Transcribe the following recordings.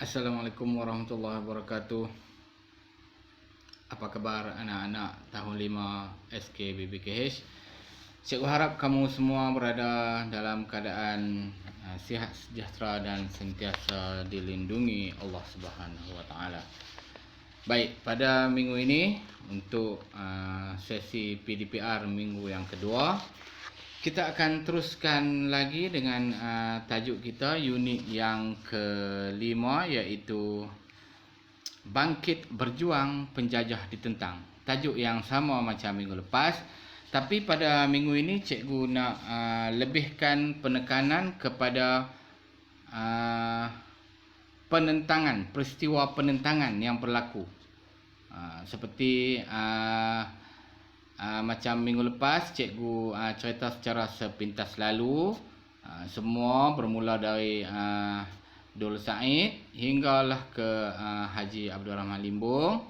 Assalamualaikum warahmatullahi wabarakatuh. Apa kabar anak-anak tahun 5 SKBBKH? Saya harap kamu semua berada dalam keadaan sihat, sejahtera dan sentiasa dilindungi Allah Subhanahu wa taala. Baik, pada minggu ini untuk sesi PDPR minggu yang kedua, kita akan teruskan lagi dengan tajuk kita unit yang kelima, iaitu Bangkit Berjuang Penjajah Ditentang. Tajuk yang sama macam minggu lepas, tapi pada minggu ini cikgu nak lebihkan penekanan kepada penentangan, peristiwa penentangan yang berlaku. Seperti macam minggu lepas cikgu cerita secara sepintas lalu. Semua bermula dari Dul Said hinggalah ke Haji Abdul Rahman Limbung.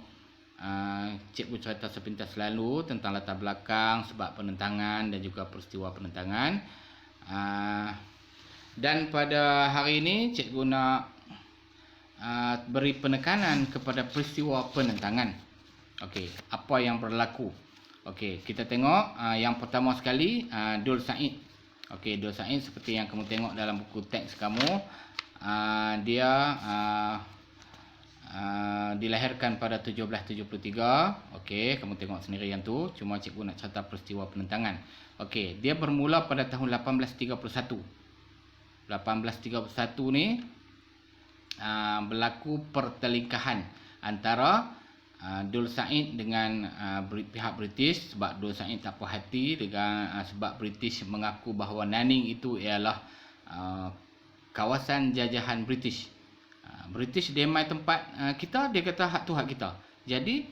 Cikgu cerita sepintas lalu tentang latar belakang, sebab penentangan dan juga peristiwa penentangan. Dan pada hari ini cikgu nak beri penekanan kepada peristiwa penentangan. Okey, apa yang berlaku? Okey, kita tengok yang pertama sekali Dul Said. Okey, Dul Said seperti yang kamu tengok dalam buku teks kamu, dia dilahirkan pada 1773. Okey, kamu tengok sendiri yang tu. Cuma cikgu nak cerita peristiwa penentangan. Okey, dia bermula pada tahun 1831. 1831 ni berlaku pertelingkahan antara Dul Said dengan pihak British, sebab Dul Said tak puas hati dengan sebab British mengaku bahawa Nanning itu ialah kawasan jajahan British. British dia mai tempat kita, dia kata hak tu hak kita. Jadi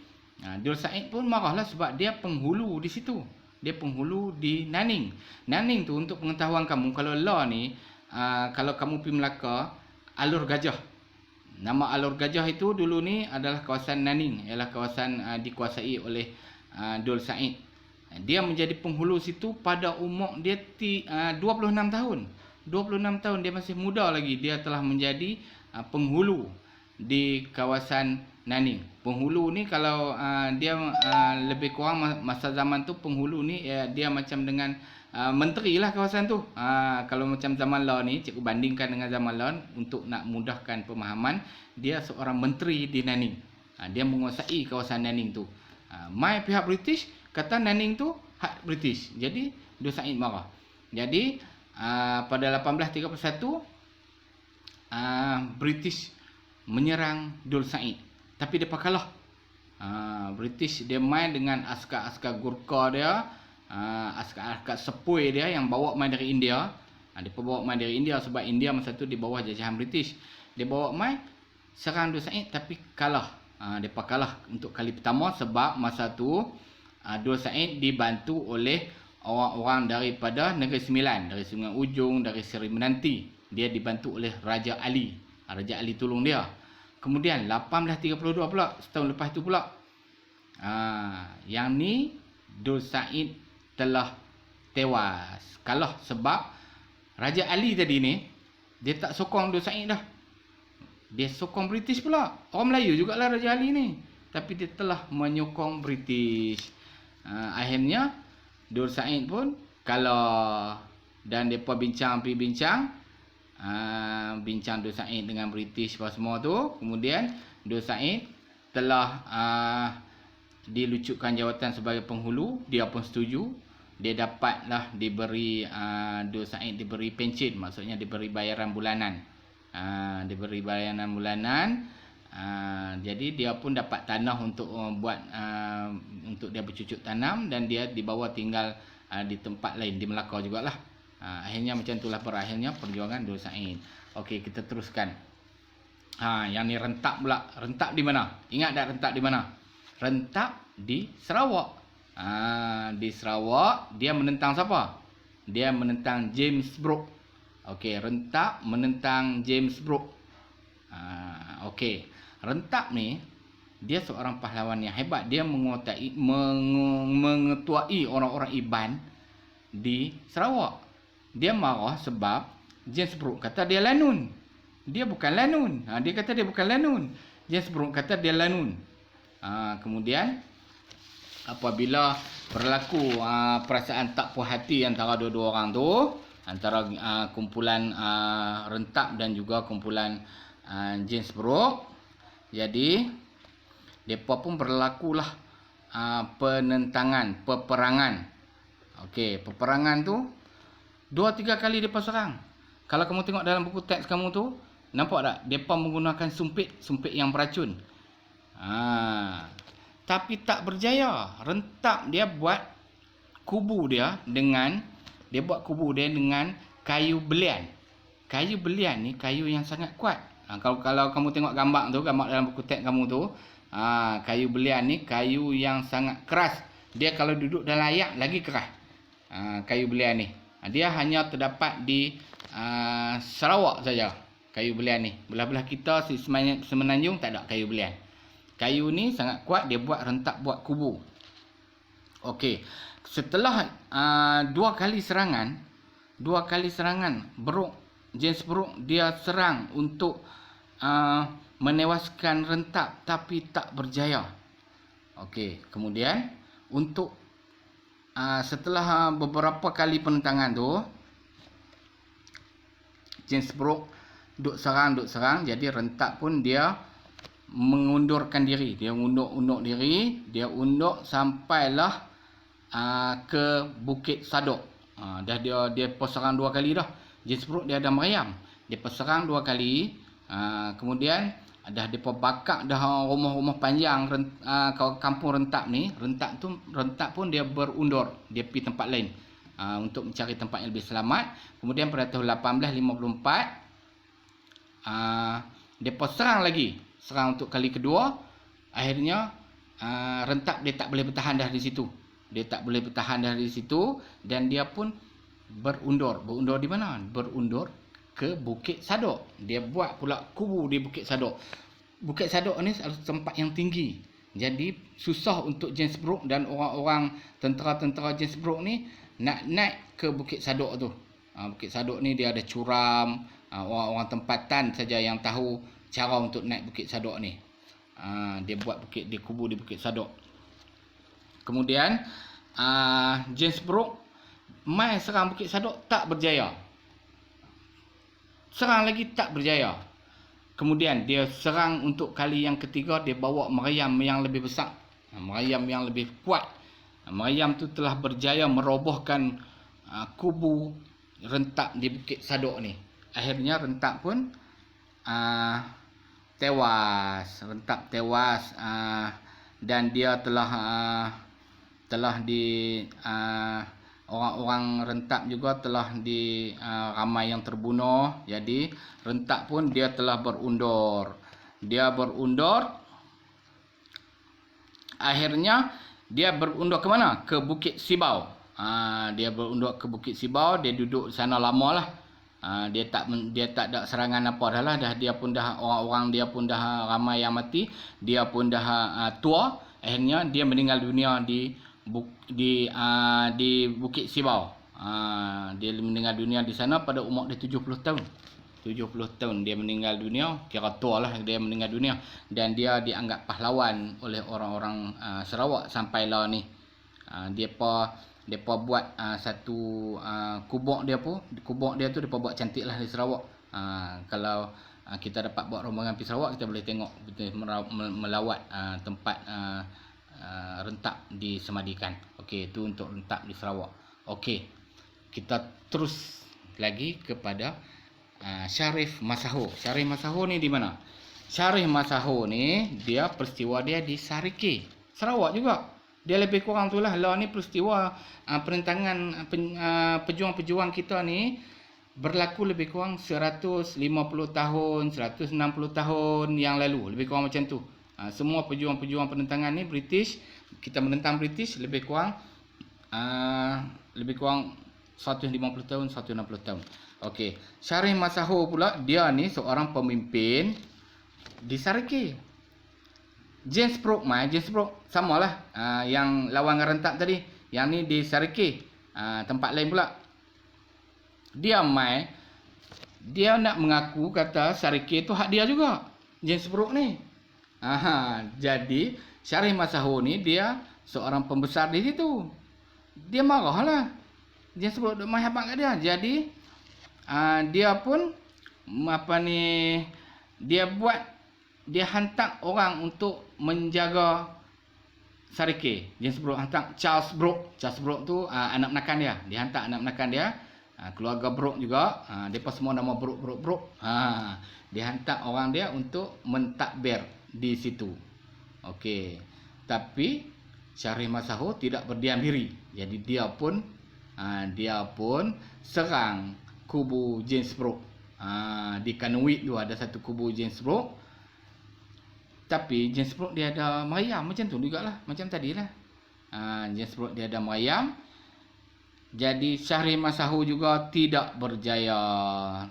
Dul Said pun marahlah sebab dia penghulu di situ. Dia penghulu di Nanning. Nanning tu, untuk pengetahuan kamu, kalau law ni kalau kamu pergi Melaka, Alur Gajah. Nama Alur Gajah itu dulu ni adalah kawasan Nanning, ialah kawasan dikuasai oleh Dul Said. Dia menjadi penghulu situ pada umur dia 26 tahun. 26 tahun, dia masih muda lagi. Dia telah menjadi penghulu di kawasan Nanning. Penghulu ni kalau dia lebih kurang masa zaman tu, penghulu ni dia macam dengan menteri lah kawasan tu. Kalau macam zaman law ni, cikgu bandingkan dengan zaman law untuk nak mudahkan pemahaman, dia seorang menteri di Nanning. Dia menguasai kawasan Nanning tu. Mai pihak British kata Nanning tu hak British. Jadi Dul Said marah. Jadi pada 1831 British menyerang Dul Said, tapi dia kalah. British dia main dengan askar-askar Gurkha dia, askar-askar sepoi dia yang bawa main dari India. Dia bawa main dari India sebab India masa tu di bawah jajahan British. Dia bawa main serang Dul Said, tapi kalah. Dia kalah untuk kali pertama sebab masa tu Dul Said dibantu oleh orang-orang daripada Negeri Sembilan, dari Sungai Ujung, dari Seri Menanti. Dia dibantu oleh Raja Ali. Raja Ali tolong dia. Kemudian 1832 pula, setahun lepas tu pula, yang ni Dul Said telah tewas. Kalah sebab Raja Ali tadi ni, dia tak sokong Dul Said dah. Dia sokong British pula. Orang Melayu jugalah Raja Ali ni, tapi dia telah menyokong British. Akhirnya Dul Said pun kalah. Dan mereka bincang Dul Said dengan British apa semua tu. Kemudian Dul Said telah dilucutkan jawatan sebagai penghulu. Dia pun setuju. Dia dapatlah diberi Dul Said diberi pencen, maksudnya diberi bayaran bulanan. Diberi bayaran bulanan. Jadi dia pun dapat tanah untuk buat untuk dia bercucuk tanam, dan dia dibawa tinggal di tempat lain di Melaka jugalah. Akhirnya macam itulah berakhirnya perjuangan Dul Said. Okey, kita teruskan. Yang ni rentak pula. Rentak di mana? Ingat tak rentak di mana? Rentak di Sarawak. Di Sarawak dia menentang siapa? Dia menentang James Brooke. Okey, rentak menentang James Brooke. Okey, rentak ni dia seorang pahlawan yang hebat. Dia mengetuai orang-orang Iban di Sarawak. Dia marah sebab James Brooke kata dia lanun. dia bukan lanun. Dia kata dia bukan lanun. James Brooke kata dia lanun. Kemudian apabila berlaku perasaan tak puas hati antara dua-dua orang tu, antara kumpulan Rentap dan juga kumpulan James Brooke, jadi depa pun berlakulah penentangan, peperangan. Okey, peperangan tu 2-3 kali depa serang. Kalau kamu tengok dalam buku teks kamu tu, nampak tak? Depa menggunakan sumpit yang beracun. Tapi tak berjaya. Rentap dia buat kubu dia dengan kayu belian. Kayu belian ni kayu yang sangat kuat. Kalau kamu tengok gambar dalam buku teks kamu tu, kayu belian ni kayu yang sangat keras. Dia kalau duduk dalam air lagi keras. Kayu belian ni. Dia hanya terdapat di Sarawak saja. Kayu belian ni. Belah-belah kita Semenanjung tak ada kayu belian. Kayu ni sangat kuat, dia buat Rentap buat kubu. Okey. Setelah 2 kali serangan, James Brooke dia serang untuk menewaskan Rentap tapi tak berjaya. Okey, kemudian untuk setelah beberapa kali penentangan tu, James Brooke duk serang, jadi Rentap pun dia mengundurkan diri. Dia undur diri, dia undur sampailah ke Bukit Sadok. Dah dia serang 2 kali dah. James Brooke dia ada meriam. Dia serang 2 kali. Kemudian dah depa bakar dah rumah-rumah panjang kampung Rentap ni. Rentap pun dia berundur, dia pergi tempat lain untuk mencari tempat yang lebih selamat. Kemudian pada tahun 1854 depa serang untuk kali kedua. Akhirnya Rentap dia tak boleh bertahan dah di situ. Dan dia pun berundur di mana? Berundur ke Bukit Sadok. Dia buat pula kubu di Bukit Sadok. Bukit Sadok ni adalah tempat yang tinggi. Jadi susah untuk James Brooke dan orang-orang tentera-tentera James Brooke ni nak naik ke Bukit Sadok tu. Bukit Sadok ni dia ada curam. Orang-orang tempatan saja yang tahu cara untuk naik Bukit Sadok ni. Dia buat dia kubu di Bukit Sadok. Kemudian James Brooke mai serang Bukit Sadok tak berjaya. Serang lagi tak berjaya. Kemudian dia serang untuk kali yang ketiga, dia bawa meriam yang lebih besar. Meriam yang lebih kuat. Meriam tu telah berjaya merobohkan kubu Rentap di Bukit Sadok ni. Akhirnya Rentap pun tewas. Rentap tewas dan dia telah orang-orang Rentap juga telah ramai yang terbunuh. Jadi Rentap pun dia telah berundur. Akhirnya dia berundur ke mana? Ke Bukit Sibau. Dia berundur ke Bukit Sibau. Dia duduk sana lamalah. Dia tak ada serangan apa dah lah. Orang-orang dia pun dah ramai yang mati. Dia pun dah tua. Akhirnya dia meninggal dunia di Bukit Sibau. Dia meninggal dunia di sana pada umur dia 70 tahun. 70 tahun dia meninggal dunia. Kira tua lah dia meninggal dunia. Dan dia dianggap pahlawan oleh orang-orang Sarawak sampailah ni. Depa buat satu kubur dia tu depa buat cantik lah di Sarawak. Kalau kita dapat buat rombongan pergi Sarawak, kita boleh tengok melawat tempat Rentap disemadikan. Okey, itu untuk Rentap di Sarawak. Okey, kita terus lagi kepada Sharif Masaho. Sharif Masaho ni di mana? Sharif Masaho ni peristiwa dia di Sarike, Sarawak juga. Dia lebih kurang tu lah. Ni peristiwa perentangan pejuang-pejuang kita ni berlaku lebih kurang 150 tahun, 160 tahun yang lalu. Lebih kurang macam tu. Semua pejuang-pejuang penentangan ni British, kita menentang British lebih kurang 150 tahun, 160 tahun. Okey, Sharif Masaho pula dia ni seorang pemimpin di Sarike. James Brooke samalah yang lawan Rentap tadi. Yang ni di Sarike, tempat lain pula. Dia mai dia nak mengaku kata Syarikeh tu hak dia juga, James Brooke ni. Jadi Syarif Masahu ni dia seorang pembesar di situ. Dia marahlah. James Brooke duk main habaq kat dia. Jadi dia pun dia hantar orang untuk menjaga Syarikeh. James Brooke hantar Charles Brooke. Charles Brooke tu anak menakan dia. Dia hantar anak menakan dia. Keluarga Brooke juga. Mereka semua nama Brooke. Dia hantar orang dia untuk mentadbir di situ. Okey. Tapi Syarif Masahu tidak berdiam diri. Jadi dia pun serang kubu James Brooke. Di Kanwit tu ada satu kubu James Brooke. Tapi James Brooke dia ada merayam macam tu jugalah, macam tadilah. James Brooke dia ada merayam. Jadi Syarif Masahu juga tidak berjaya.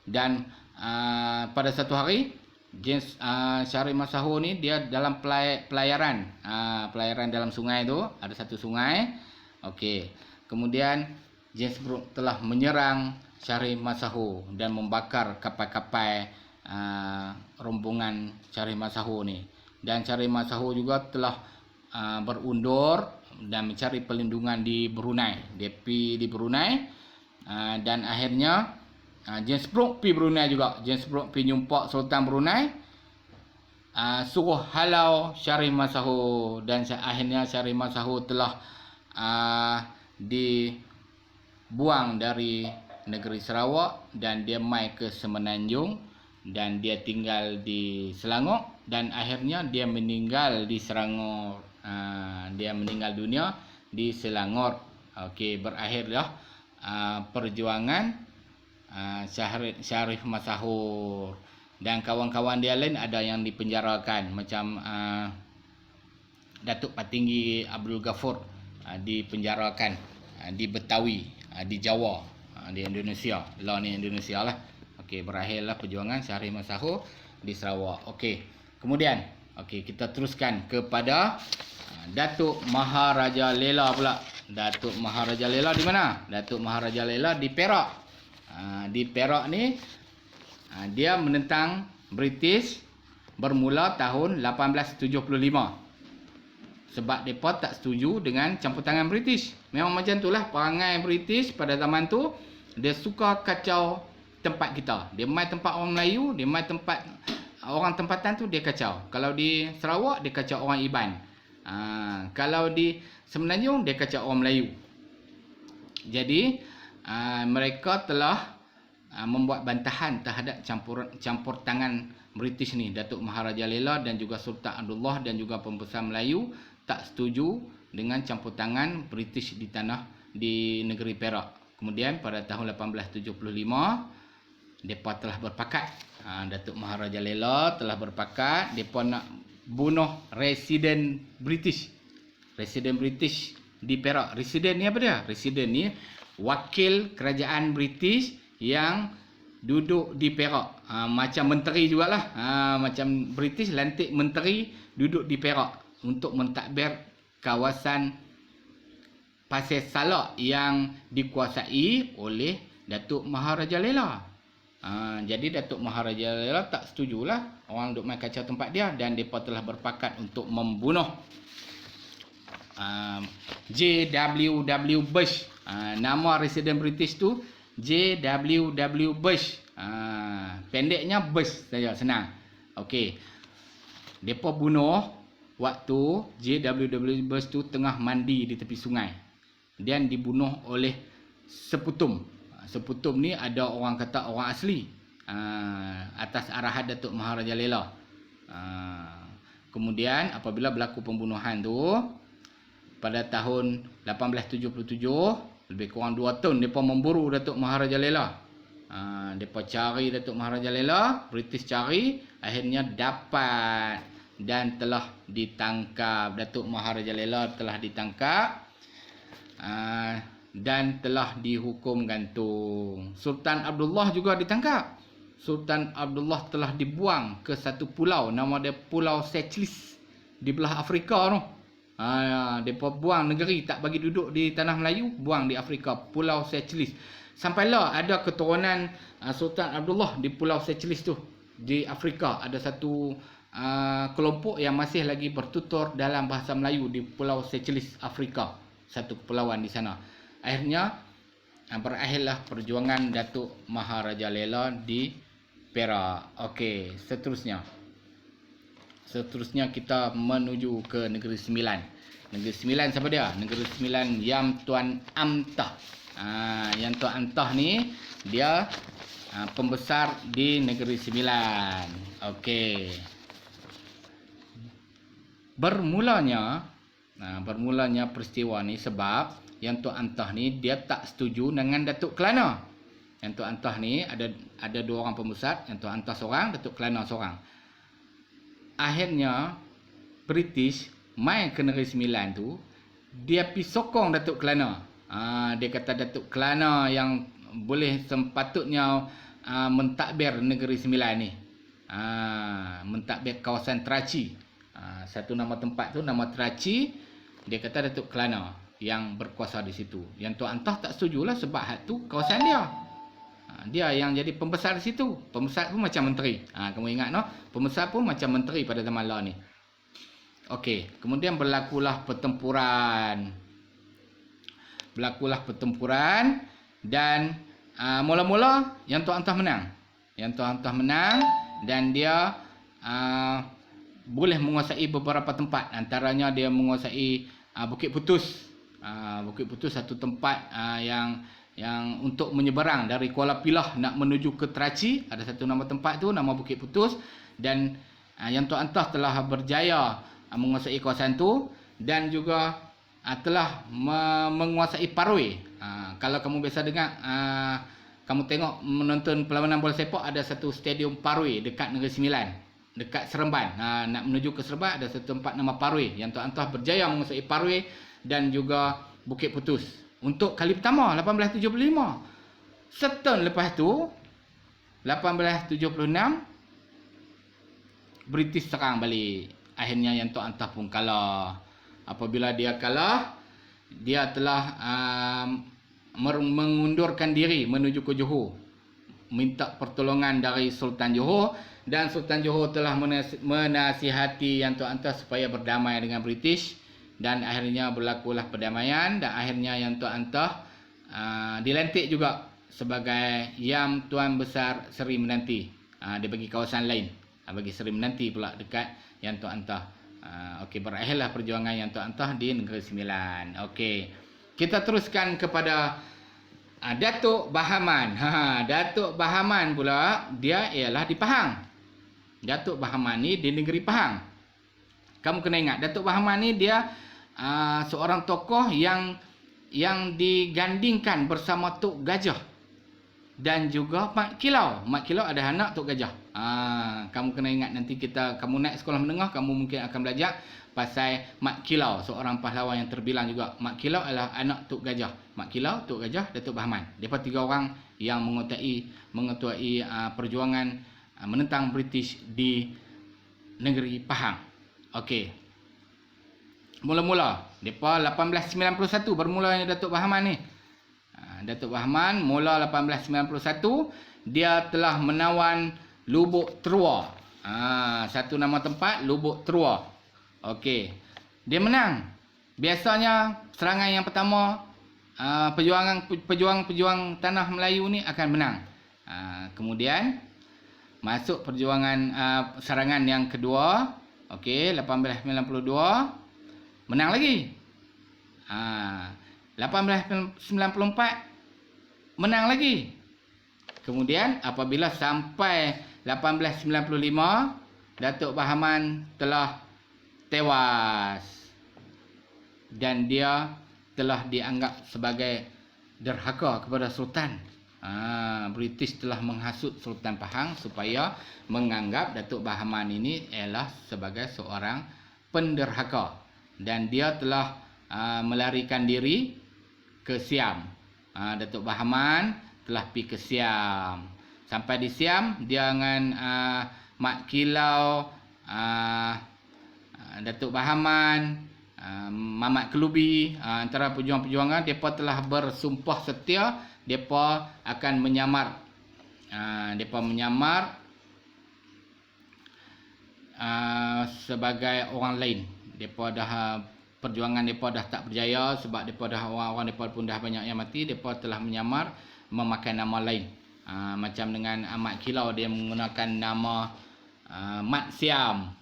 Dan pada satu hari Syarif Masahu ni dia dalam pelayaran dalam sungai tu, ada satu sungai. Okey. Kemudian James Brooke telah menyerang Syarif Masahu dan membakar kapal-kapal rombongan Syarif Masahu ni. Dan Syarif Masahu juga telah berundur dan mencari perlindungan di Brunei. Dia pergi di Brunei dan akhirnya James Brooke pergi Brunei juga. James Brooke pergi jumpa Sultan Brunei, suruh halau Syarif Masahu, dan akhirnya Syarif Masahu telah dibuang dari negeri Sarawak dan dia mai ke Semenanjung dan dia tinggal di Selangor dan akhirnya dia meninggal di Selangor. Dia meninggal dunia di Selangor. Okey, berakhirlah perjuangan Syarif Masahu dan kawan-kawan dia lain. Ada yang dipenjarakan macam Datuk Patinggi Abdul Ghafur dipenjarakan di Betawi, di Jawa, di Indonesia. Lah ni Indonesia lah. Okey, berakhirlah perjuangan Syarif Masahu di Sarawak. Okey. Kemudian, kita teruskan kepada Datuk Maharaja Lela pula. Datuk Maharaja Lela di mana? Datuk Maharaja Lela di Perak. Di Perak ni dia menentang British bermula tahun 1875. Sebab mereka tak setuju dengan campur tangan British. Memang macam itulah perangai British pada zaman tu. Dia suka kacau tempat kita. Dia mai tempat orang Melayu, dia mai tempat orang tempatan tu dia kacau. Kalau di Sarawak dia kacau orang Iban. Kalau di Semenanjung dia kacau orang Melayu. Jadi mereka telah membuat bantahan terhadap campur tangan British ni. Datuk Maharaja Lela dan juga Sultan Abdullah dan juga pembesar Melayu tak setuju dengan campur tangan British di negeri Perak. Kemudian pada tahun 1875 mereka telah berpakat. Datuk Maharaja Lela telah berpakat mereka nak bunuh residen British. Residen British di Perak. Residen ni apa dia? Residen ni wakil kerajaan British yang duduk di Perak. Macam menteri jugalah. Macam British lantik menteri duduk di Perak untuk mentadbir kawasan Pasir Salak yang dikuasai oleh Datuk Maharaja Lela. Jadi Datuk Maharaja Lela tak setujulah orang duk main kacau tempat dia dan mereka telah berpakat untuk membunuh J.W.W. Bush. Nama residen British tu J.W.W. Bush. Pendeknya Bush saja, senang. Okey. Mereka bunuh waktu J.W.W. Bush tu tengah mandi di tepi sungai. Dan dibunuh oleh seputum. Seputum ni ada orang kata orang asli, atas arahan Datuk Maharaja Lela. Kemudian apabila berlaku pembunuhan tu pada tahun 1877, lebih kurang 2 tahun mereka memburu Datuk Maharaja Lela. Mereka cari Datuk Maharaja Lela, British cari, akhirnya dapat dan telah ditangkap. Datuk Maharaja Lela telah ditangkap dan telah dihukum gantung. Sultan Abdullah juga ditangkap. Sultan Abdullah telah dibuang ke satu pulau, nama dia Pulau Seychelles di belah Afrika tu. Mereka buang negeri, tak bagi duduk di tanah Melayu, buang di Afrika, Pulau Seychelles. Sampailah ada keturunan Sultan Abdullah di Pulau Seychelles tu, di Afrika. Ada satu kelompok yang masih lagi bertutur dalam bahasa Melayu di Pulau Seychelles, Afrika. Satu kepulauan di sana. Akhirnya berakhirlah perjuangan Datuk Maharaja Lela di Perak. Okey, seterusnya. Seterusnya kita menuju ke Negeri Sembilan. Negeri Sembilan siapa dia? Negeri Sembilan Yang Tuan Amtah. Yang Tuan Amtah ni dia pembesar di Negeri Sembilan. Okey. Bermulanya peristiwa ni sebab Yang Tuan Amtah ni dia tak setuju dengan Datuk Kelana. Yang Tuan Amtah ni ada dua orang pembesar, Yang Tuan Amtah seorang, Datuk Kelana seorang. Akhirnya British mai ke Negeri Sembilan tu, dia pi sokong Datuk Kelana. Dia kata Datuk Kelana yang boleh sepatutnya mentadbir Negeri Sembilan ni. Mentadbir kawasan Teraci. Satu nama tempat tu nama Teraci. Dia kata Datuk Kelana yang berkuasa di situ. Yang Tuan Amtah tak setujulah sebab hak tu kawasan dia. Dia yang jadi pembesar di situ. Pembesar pun macam menteri. Kamu ingat no? Pembesar pun macam menteri pada zaman lah ni. Okey, kemudian berlakulah pertempuran. Dan mula-mula Yang Tuan Amtah menang. Yang Tuan Amtah menang dan dia boleh menguasai beberapa tempat. Antaranya dia menguasai Bukit Putus. Bukit Putus satu tempat yang untuk menyeberang dari Kuala Pilah nak menuju ke Teraci. Ada satu nama tempat tu, nama Bukit Putus. Dan Yang Tuan Amtah telah berjaya menguasai kawasan tu. Dan juga telah menguasai Paroi. Kalau kamu biasa dengar, kamu tengok menonton perlawanan bola sepak, ada satu stadium Paroi dekat Negeri Sembilan, dekat Seremban. Nak menuju ke Seremban ada satu tempat nama Paroi. Yang Tuan Amtah berjaya menguasai Paroi dan juga Bukit Putus untuk kali pertama 1875. Setahun lepas tu 1876 British serang balik. Akhirnya Yang Tuan Amtah pun kalah. Apabila dia kalah, dia telah mengundurkan diri menuju ke Johor, minta pertolongan dari Sultan Johor. Dan Sultan Johor telah menasihati Yang Tuan Amtah supaya berdamai dengan British. Dan akhirnya berlakulah perdamaian. Dan akhirnya Yang Tuan Amtah dilantik juga sebagai Yang Tuan Besar Seri Menanti. Dia bagi kawasan lain, bagi Seri Menanti pula dekat Yang Tuan Amtah. Okey, berakhirlah perjuangan Yang Tuan Amtah di Negeri Sembilan. Okey, kita teruskan kepada Datuk Bahaman. Datuk Bahaman pula dia ialah di Pahang. Datuk Bahaman ni di negeri Pahang. Kamu kena ingat Datuk Bahaman ni dia seorang tokoh yang digandingkan bersama Tok Gajah dan juga Mat Kilau. Mat Kilau ada anak Tok Gajah. Kamu kena ingat nanti kamu naik sekolah menengah, kamu mungkin akan belajar pasal Mat Kilau, seorang pahlawan yang terbilang juga. Mat Kilau adalah anak Tok Gajah. Mat Kilau, Tok Gajah, Datuk Bahaman. Mereka tiga orang yang mengetuai perjuangan menentang British di negeri Pahang. Okey. Mula-mula depa 1891 bermulanya Datuk Bahaman ni. Datuk Bahaman mula 1891 dia telah menawan Lubuk Terua. Satu nama tempat Lubuk Terua. Okey. Dia menang. Biasanya serangan yang pertama pejuang tanah Melayu ni akan menang. Kemudian masuk perjuangan serangan yang kedua. Okey, 1892 menang lagi. 1894 menang lagi. Kemudian apabila sampai 1895 Datuk Bahaman telah tewas dan dia telah dianggap sebagai derhaka kepada Sultan. British telah menghasut Sultan Pahang supaya menganggap Datuk Bahaman ini ialah sebagai seorang penderhaka dan dia telah melarikan diri ke Siam. Datuk Bahaman telah pergi ke Siam. Sampai di Siam dia dengan Mat Kilau, Datuk Bahaman, Mamat Kelubi, antara perjuangan-perjuangan, mereka telah bersumpah setia depa akan menyamar. Depa menyamar sebagai orang lain. Depa dah perjuangan depa dah tak berjaya sebab depa dah orang-orang depa pun dah banyak yang mati, depa telah menyamar memakai nama lain. Macam dengan Ahmad Kilau, dia menggunakan nama Mat Siam.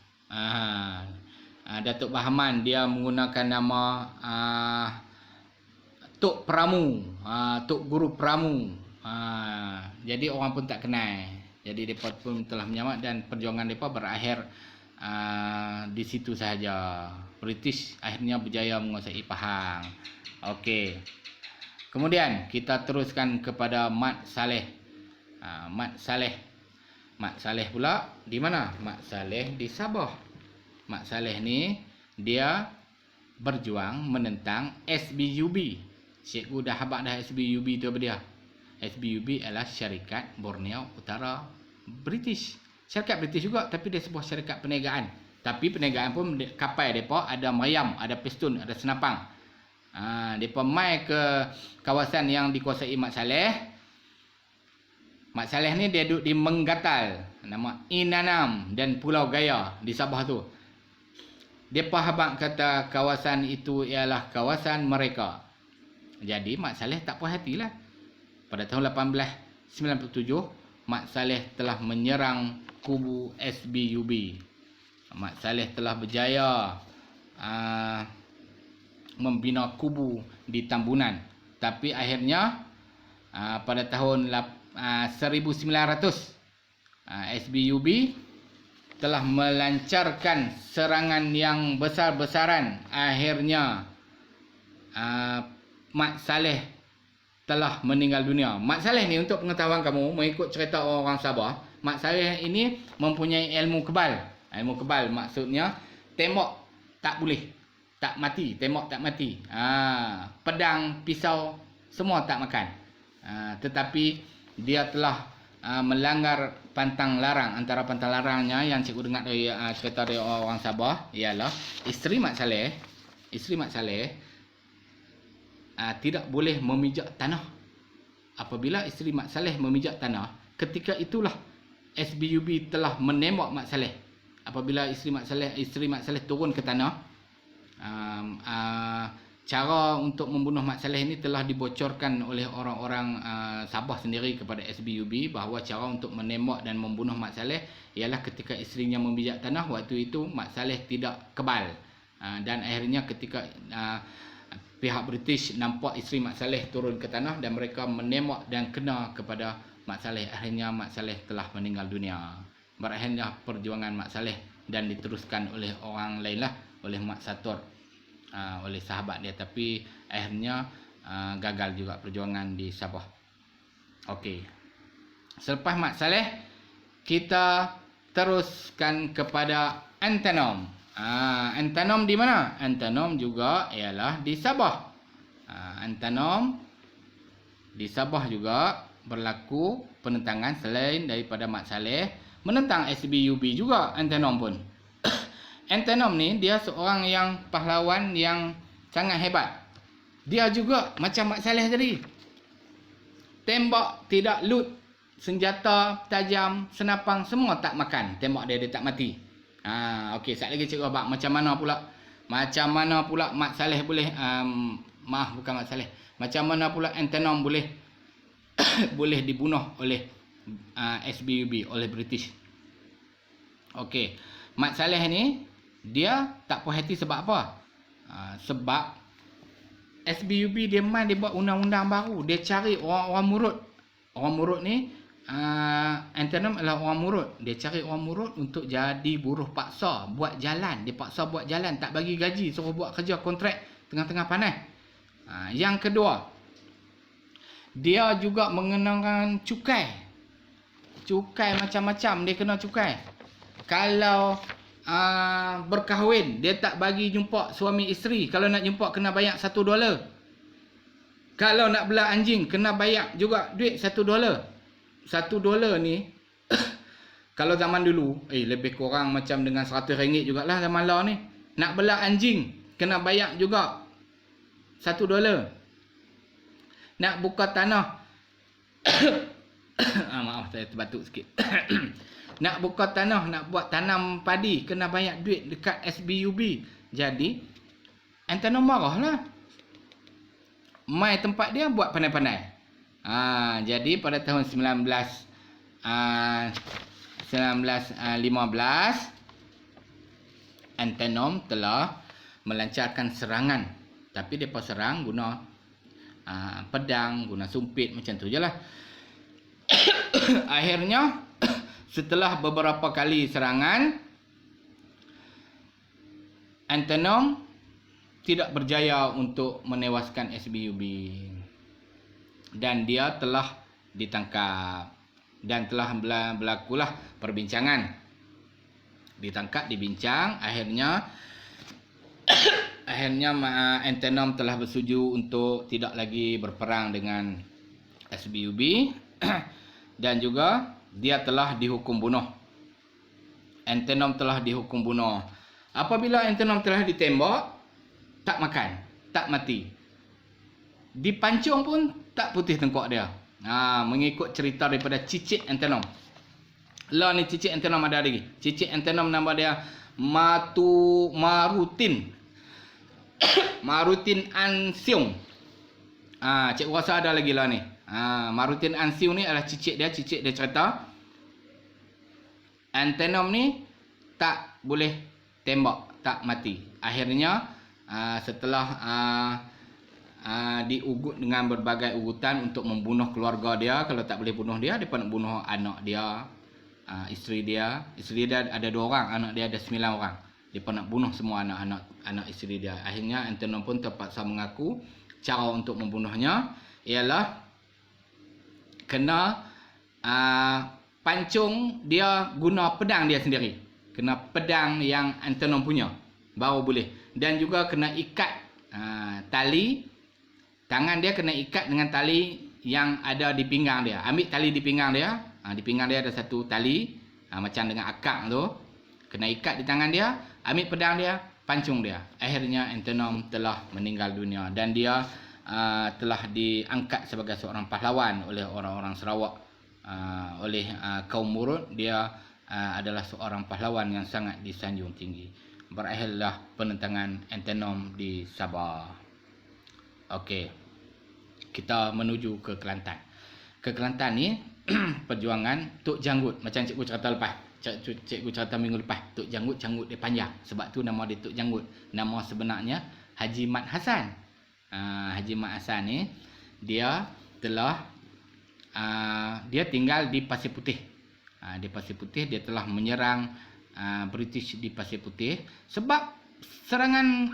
Datuk Bahaman dia menggunakan nama Tok Pramu, Tok Guru Pramu. Jadi orang pun tak kenal. Jadi mereka pun telah menyamar dan perjuangan mereka berakhir di situ sahaja. British akhirnya berjaya menguasai Pahang. Okey. Kemudian kita teruskan kepada Mat Saleh. Mat Saleh pula di mana? Mat Saleh di Sabah. Mat Saleh ni dia berjuang menentang SBUB. Cikgu dah habaq dah SBUB tu apa dia? SBUB adalah Syarikat Borneo Utara British. Syarikat British juga, tapi dia sebuah syarikat perniagaan. Tapi perniagaan pun kapal depa ada meriam, ada piston, ada senapang. Depa mai ke kawasan yang dikuasai Mat Saleh. Mat Saleh ni dia duduk di Menggatal, nama Inanam dan Pulau Gaya di Sabah tu. Depa habaq kata kawasan itu ialah kawasan mereka. Jadi Mat Saleh tak puas hatilah. Pada tahun 1897, Mat Saleh telah menyerang kubu SBUB. Mat Saleh telah berjaya membina kubu di Tambunan. Tapi akhirnya pada tahun 1900, SBUB telah melancarkan serangan yang besar-besaran. Akhirnya Mat Saleh telah meninggal dunia. Mat Saleh ni, untuk pengetahuan kamu, mengikut cerita orang Sabah, Mat Saleh ini mempunyai ilmu kebal. Ilmu kebal maksudnya tembak tak boleh, tak mati, tembak tak mati. Pedang, pisau semua tak makan. Tetapi dia telah melanggar pantang larang. Antara pantang larangnya yang cikgu dengar dari cerita dari orang Sabah ialah isteri Mat Saleh tidak boleh memijak tanah. Apabila isteri Mat Saleh memijak tanah, ketika itulah SBUB telah menembak Mat Saleh. Apabila isteri Mat Saleh turun ke tanah, cara untuk membunuh Mat Saleh ini telah dibocorkan oleh orang-orang Sabah sendiri kepada SBUB, bahawa cara untuk menembak dan membunuh Mat Saleh ialah ketika isterinya memijak tanah. Waktu itu Mat Saleh tidak kebal, dan akhirnya ketika pihak British nampak isteri Mat Saleh turun ke tanah dan mereka menembak dan kena kepada Mat Saleh. Akhirnya Mat Saleh telah meninggal dunia. Berakhirnya perjuangan Mat Saleh dan diteruskan oleh orang lain lah, oleh Mat Satur, oleh sahabat dia. Tapi akhirnya gagal juga perjuangan di Sabah. Okey. Selepas Mat Saleh, kita teruskan kepada Antenom. Antenom di mana? Antenom juga ialah di Sabah. Antenom di Sabah juga berlaku penentangan selain daripada Mat Saleh, menentang SBUB juga Antenom pun. Antenom ni dia seorang yang pahlawan yang sangat hebat. Dia juga macam Mat Saleh tadi. Tembak tidak lut, senjata tajam, senapang semua tak makan. Tembak dia tak mati. Okey, sekali lagi cikgu abang, macam mana pula Mat Saleh boleh bukan Mat Saleh. Macam mana pula Antenom boleh boleh dibunuh oleh SBUB, oleh British. Okey, Mat Saleh ni dia tak puas hati sebab apa? Sebab SBUB dia buat undang-undang baru. Dia cari orang-orang murut. Orang murut ni Antenom adalah orang murut. Dia cari orang murut untuk jadi buruh paksa, buat jalan. Dia paksa buat jalan, tak bagi gaji, suruh buat kerja kontrak tengah-tengah panas. Yang kedua, dia juga mengenakan cukai. Cukai macam-macam dia kena cukai. Kalau berkahwin, dia tak bagi jumpa suami isteri. Kalau nak jumpa kena bayar $1. Kalau nak belah anjing kena bayar juga duit $1. $1 ni kalau zaman dulu lebih kurang macam dengan RM100 jugalah zaman law ni. Nak belah anjing kena bayar juga $1. Nak buka tanah Maaf saya terbatuk sikit. Nak buka tanah, nak buat tanam padi, kena banyak duit dekat SBUB. Jadi Antonom marahlah. Mai tempat dia buat pandai-pandai. Jadi pada tahun 1915 Antonom telah melancarkan serangan. Tapi depa serang guna pedang, guna sumpit, macam tu je lah. Akhirnya setelah beberapa kali serangan, Antonom tidak berjaya untuk menewaskan SBUB. Dan dia telah ditangkap. Dan telah berlakulah perbincangan. Ditangkap, dibincang. Akhirnya Antonom telah bersetuju untuk tidak lagi berperang dengan SBUB. Dan juga dia telah dihukum bunuh. Antonom telah dihukum bunuh. Apabila Antonom telah ditembak, tak makan, tak mati. Dipancung pun tak putih tengkok dia. Mengikut cerita daripada cicit Antonom. Lah ni cicit Antonom ada lagi. Cicit Antonom nama dia Marutin. Marutin Ansiung. Cikgu rasa ada lagi lah ni. Marutin Ansiung ni adalah cicit dia cerita Antonom ni tak boleh tembak, tak mati. Akhirnya setelah diugut dengan berbagai ugutan untuk membunuh keluarga dia, kalau tak boleh bunuh dia, dia nak bunuh anak dia, isteri dia. Isteri dia ada 2 orang, anak dia ada 9 orang. Dia nak bunuh semua anak isteri dia. Akhirnya Antonom pun terpaksa mengaku cara untuk membunuhnya ialah kena pancung dia guna pedang dia sendiri. Kena pedang yang Antonom punya baru boleh. Dan juga kena ikat tali. Tangan dia kena ikat dengan tali yang ada di pinggang dia. Ambil tali di pinggang dia. Di pinggang dia ada satu tali. Macam dengan akak tu. Kena ikat di tangan dia. Ambil pedang dia. Pancung dia. Akhirnya Antonom telah meninggal dunia. Dan dia telah diangkat sebagai seorang pahlawan oleh orang-orang Sarawak. Oleh kaum Murut. Dia adalah seorang pahlawan yang sangat disanjung tinggi. Berakhirlah penentangan Antonom di Sabah. Okey. Kita menuju ke Kelantan. Ke Kelantan ni perjuangan Tok Janggut, macam cikgu cerita lepas. Cikgu cerita minggu lepas. Tok Janggut dia panjang. Sebab tu nama dia Tok Janggut. Nama sebenarnya Haji Mat Hassan. Haji Mat Hassan ni dia telah dia tinggal di Pasir Putih. Di Pasir Putih dia telah menyerang British di Pasir Putih sebab serangan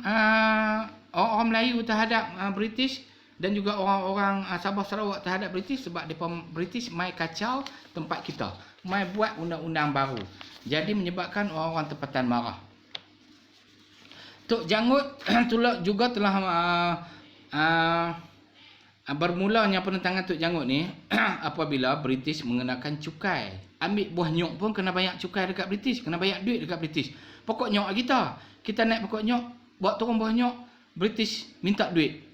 orang Melayu terhadap British dan juga orang-orang Sabah Sarawak terhadap British, sebab British mai kacau tempat kita, mai buat undang-undang baru, jadi menyebabkan orang-orang tempatan marah. Tok Janggut juga telah bermulanya penentangan Tok Janggut ni apabila British mengenakan cukai. Ambil buah nyok pun kena banyak cukai dekat British, kena banyak duit dekat British. Pokok nyok kita naik pokok nyok, buat turun buah nyok, British minta duit.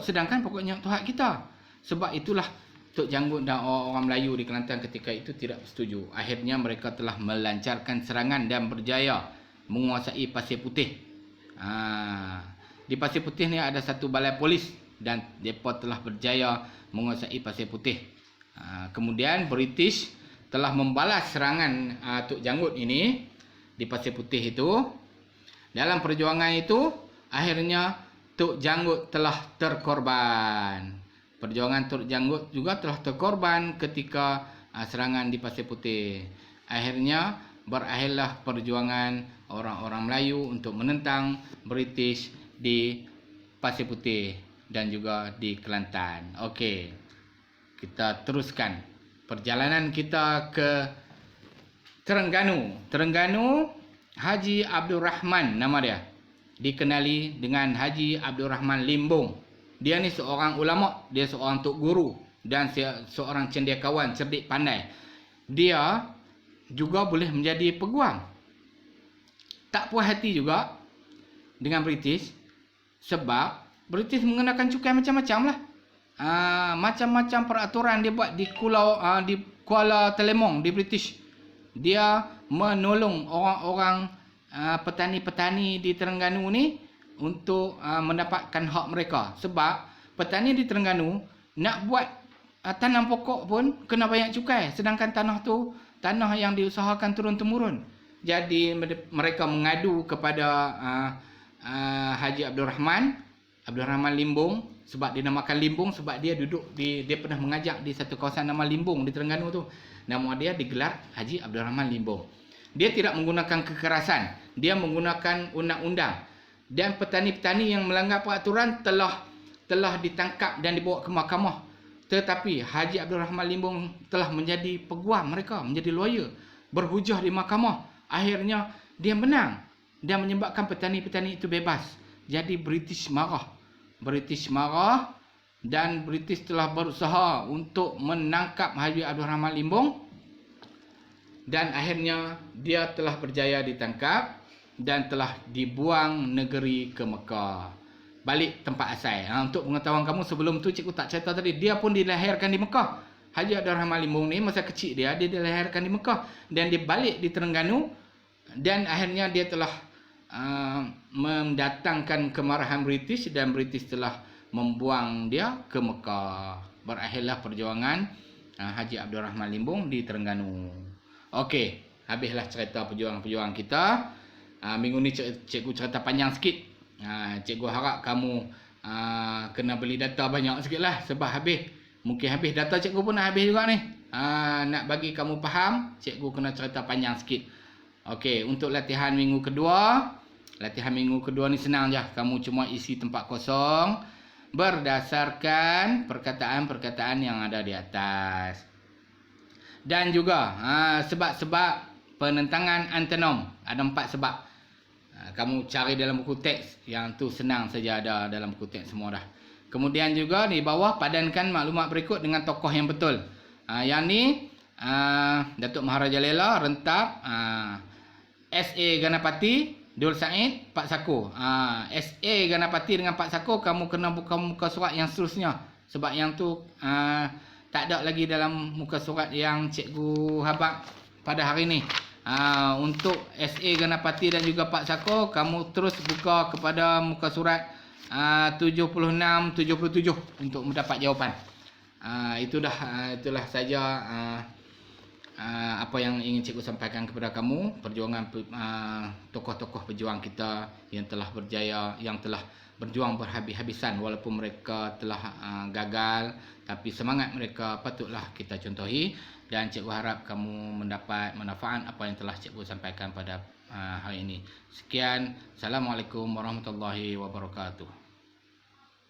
Sedangkan pokok nyok tu hak kita. Sebab itulah Tok Janggut dan orang Melayu di Kelantan ketika itu tidak setuju. Akhirnya mereka telah melancarkan serangan dan berjaya menguasai Pasir Putih. Di Pasir Putih ni ada satu balai polis dan mereka telah berjaya menguasai Pasir Putih. Kemudian British telah membalas serangan Tok Janggut ini di Pasir Putih itu. Dalam perjuangan itu akhirnya Tok Janggut telah terkorban. Perjuangan Tok Janggut juga telah terkorban ketika serangan di Pasir Putih. Akhirnya berakhirlah perjuangan orang-orang Melayu untuk menentang British di Pasir Putih dan juga di Kelantan. Okey. Kita teruskan perjalanan kita ke Terengganu. Terengganu, Haji Abdul Rahman nama dia. Dikenali dengan Haji Abdul Rahman Limbung. Dia ni seorang ulama, dia seorang tok guru dan seorang cendekiawan, cerdik pandai. Dia juga boleh menjadi peguam. Tak puas hati juga dengan British sebab British mengenakan cukai macam-macam lah. macam-macam peraturan dia buat di Kuala Telemong di British. Dia menolong orang-orang petani-petani di Terengganu ni untuk mendapatkan hak mereka. Sebab petani di Terengganu nak buat tanam pokok pun kena bayar cukai, sedangkan tanah tu tanah yang diusahakan turun-temurun. Jadi mereka mengadu kepada Haji Abdul Rahman Limbung, sebab dinamakan Limbung sebab dia pernah mengajak di satu kawasan nama Limbung di Terengganu tu. Nama dia digelar Haji Abdul Rahman Limbung. Dia tidak menggunakan kekerasan, dia menggunakan undang-undang. Dan petani-petani yang melanggar peraturan telah ditangkap dan dibawa ke mahkamah. Tetapi Haji Abdul Rahman Limbung telah menjadi peguam mereka, menjadi lawyer, berhujah di mahkamah. Akhirnya dia menang dan menyebabkan petani-petani itu bebas. Jadi British marah dan British telah berusaha untuk menangkap Haji Abdul Rahman Limbung, dan akhirnya dia telah berjaya ditangkap dan telah dibuang negeri ke Mekah, balik tempat asal. Untuk pengetahuan kamu, sebelum tu cikgu tak cerita tadi, dia pun dilahirkan di Mekah. Haji Abdul Rahman Limbung ni masa kecil dia dilahirkan di Mekah dan dia balik di Terengganu, dan akhirnya dia telah mendatangkan kemarahan British dan British telah membuang dia ke Mekah. Berakhirlah perjuangan Haji Abdul Rahman Limbung di Terengganu. Okey, habislah cerita perjuangan kita. Minggu ni cikgu cerita panjang sikit. Cikgu harap kamu kena beli data banyak sikit lah, sebab mungkin habis data cikgu pun nak habis juga ni. Nak bagi kamu faham, cikgu kena cerita panjang sikit. Okey, untuk latihan minggu kedua ni senang je. Kamu cuma isi tempat kosong berdasarkan perkataan-perkataan yang ada di atas. Dan juga sebab-sebab penentangan antonim. Ada 4 sebab. Kamu cari dalam buku teks, yang tu senang saja ada dalam buku teks semua dah. Kemudian juga di bawah padankan maklumat berikut dengan tokoh yang betul. Yang ni Datuk Maharaja Lela, Rentap, S.A. Ganapati, Dul Said, Pak Sako. S.A. Ganapati dengan Pak Sako kamu kena buka muka surat yang seterusnya, sebab yang tu tak ada lagi dalam muka surat yang cikgu habaq pada hari ni. Untuk S.A. Ganapati dan juga Pak Sako, kamu terus buka kepada muka surat 76-77 untuk mendapat jawapan. Itulah saja apa yang ingin cikgu sampaikan kepada kamu. Perjuangan tokoh-tokoh pejuang kita yang telah berjaya, yang telah berjuang berhabis-habisan walaupun mereka telah gagal, tapi semangat mereka patutlah kita contohi, dan cikgu harap kamu mendapat manfaat apa yang telah cikgu sampaikan pada hari ini. Sekian, Assalamualaikum warahmatullahi wabarakatuh.